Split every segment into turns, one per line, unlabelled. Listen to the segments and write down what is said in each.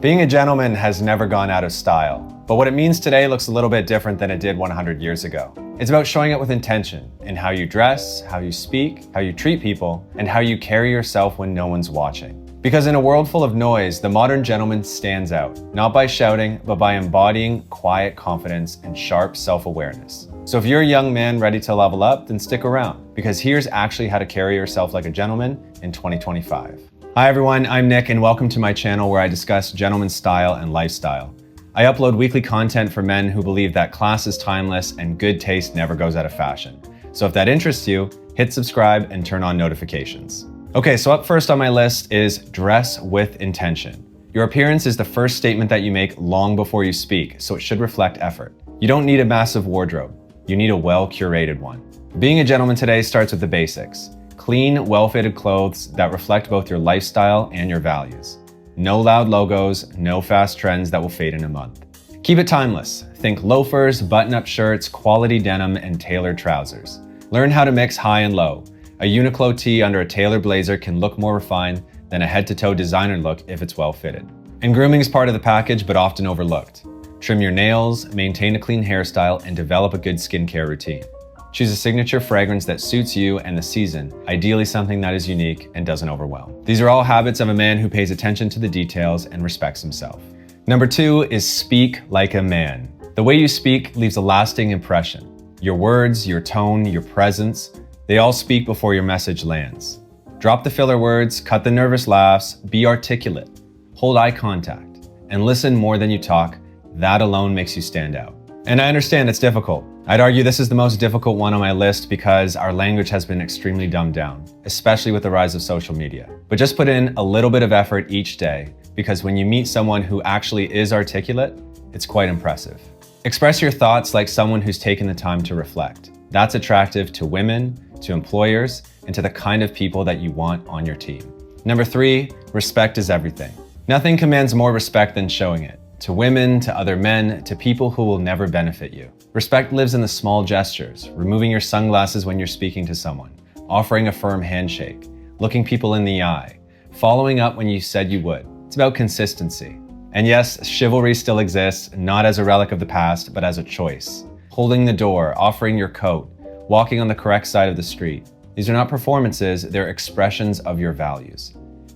Being a gentleman has never gone out of style, but what it means today looks a little bit different than it did 100 years ago. It's about showing up with intention in how you dress, how you speak, how you treat people, and how you carry yourself when no one's watching. Because in a world full of noise, the modern gentleman stands out, not by shouting, but by embodying quiet confidence and sharp self-awareness. So if you're a young man ready to level up, then stick around, because here's actually how to carry yourself like a gentleman in 2025. Hi everyone, I'm Nick and welcome to my channel where I discuss gentleman style and lifestyle. I upload weekly content for men who believe that class is timeless and good taste never goes out of fashion. So if that interests you, hit subscribe and turn on notifications. Okay, so up first on my list is dress with intention. Your appearance is the first statement that you make long before you speak, so it should reflect effort. You don't need a massive wardrobe, you need a well-curated one. Being a gentleman today starts with the basics. Clean, well-fitted clothes that reflect both your lifestyle and your values. No loud logos, no fast trends that will fade in a month. Keep it timeless. Think loafers, button-up shirts, quality denim, and tailored trousers. Learn how to mix high and low. A Uniqlo tee under a tailored blazer can look more refined than a head-to-toe designer look if it's well-fitted. And grooming is part of the package, but often overlooked. Trim your nails, maintain a clean hairstyle, and develop a good skincare routine. Choose a signature fragrance that suits you and the season, ideally something that is unique and doesn't overwhelm. These are all habits of a man who pays attention to the details and respects himself. Number 2 is speak like a man. The way you speak leaves a lasting impression. Your words, your tone, your presence, they all speak before your message lands. Drop the filler words, cut the nervous laughs, be articulate, hold eye contact, and listen more than you talk. That alone makes you stand out. And I understand it's difficult. I'd argue this is the most difficult one on my list because our language has been extremely dumbed down, especially with the rise of social media. But just put in a little bit of effort each day, because when you meet someone who actually is articulate, it's quite impressive. Express your thoughts like someone who's taken the time to reflect. That's attractive to women, to employers, and to the kind of people that you want on your team. Number 3, respect is everything. Nothing commands more respect than showing it. To women, to other men, to people who will never benefit you. Respect lives in the small gestures, removing your sunglasses when you're speaking to someone, offering a firm handshake, looking people in the eye, following up when you said you would. It's about consistency. And yes, chivalry still exists, not as a relic of the past, but as a choice. Holding the door, offering your coat, walking on the correct side of the street. These are not performances, they're expressions of your values.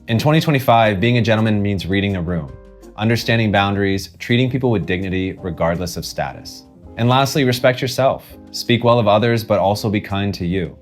In 2025, being a gentleman means reading the room, understanding boundaries, treating people with dignity regardless of status. And lastly, respect yourself. Speak well of others, but also be kind to you.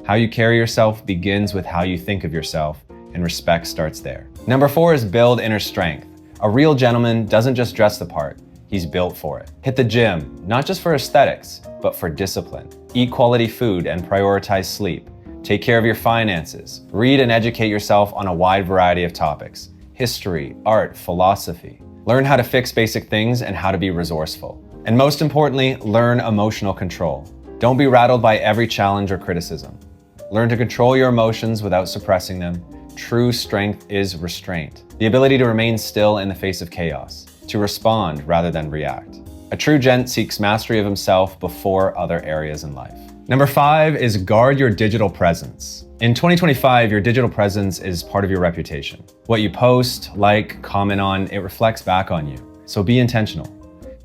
How you carry yourself begins with how you think of yourself, and respect starts there. Number 4 is build inner strength. A real gentleman doesn't just dress the part, he's built for it. Hit the gym, not just for aesthetics, but for discipline. Eat quality food and prioritize sleep. Take care of your finances. Read and educate yourself on a wide variety of topics. History, art, philosophy. Learn how to fix basic things and how to be resourceful. And most importantly, learn emotional control. Don't be rattled by every challenge or criticism. Learn to control your emotions without suppressing them. True strength is restraint. The ability to remain still in the face of chaos. To respond rather than react. A true gent seeks mastery of himself before other areas in life. Number 5 is guard your digital presence. In 2025, your digital presence is part of your reputation. What you post, like, comment on, it reflects back on you. So be intentional.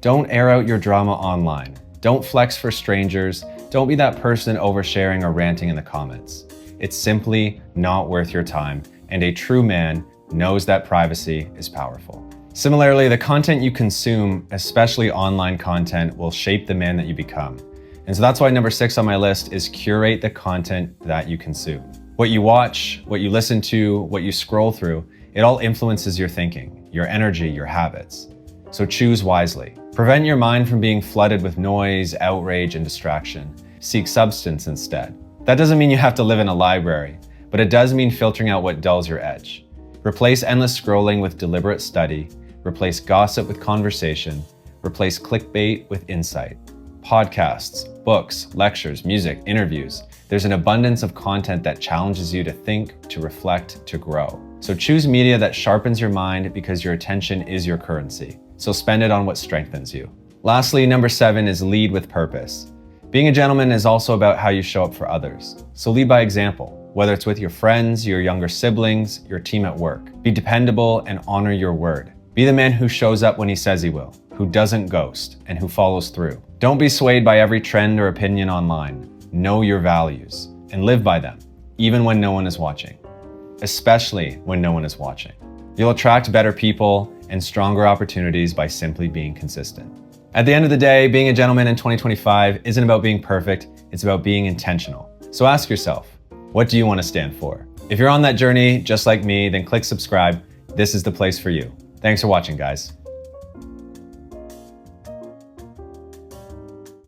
Don't air out your drama online. Don't flex for strangers. Don't be that person oversharing or ranting in the comments. It's simply not worth your time, and a true man knows that privacy is powerful. Similarly, the content you consume, especially online content, will shape the man that you become. And so that's why number 6 on my list is curate the content that you consume. What you watch, what you listen to, what you scroll through, it all influences your thinking, your energy, your habits. So choose wisely. Prevent your mind from being flooded with noise, outrage, and distraction. Seek substance instead. That doesn't mean you have to live in a library, but it does mean filtering out what dulls your edge. Replace endless scrolling with deliberate study. Replace gossip with conversation. Replace clickbait with insight. Podcasts, books, lectures, music, interviews. There's an abundance of content that challenges you to think, to reflect, to grow. So choose media that sharpens your mind because your attention is your currency. So spend it on what strengthens you. Lastly, number 7 is lead with purpose. Being a gentleman is also about how you show up for others. So lead by example, whether it's with your friends, your younger siblings, your team at work. Be dependable and honor your word. Be the man who shows up when he says he will, who doesn't ghost, and who follows through. Don't be swayed by every trend or opinion online. Know your values and live by them, even when no one is watching. Especially when no one is watching. You'll attract better people and stronger opportunities by simply being consistent. At the end of the day, being a gentleman in 2025 isn't about being perfect, it's about being intentional. So ask yourself, what do you want to stand for? If you're on that journey just like me, then click subscribe. This is the place for you. Thanks for watching, guys.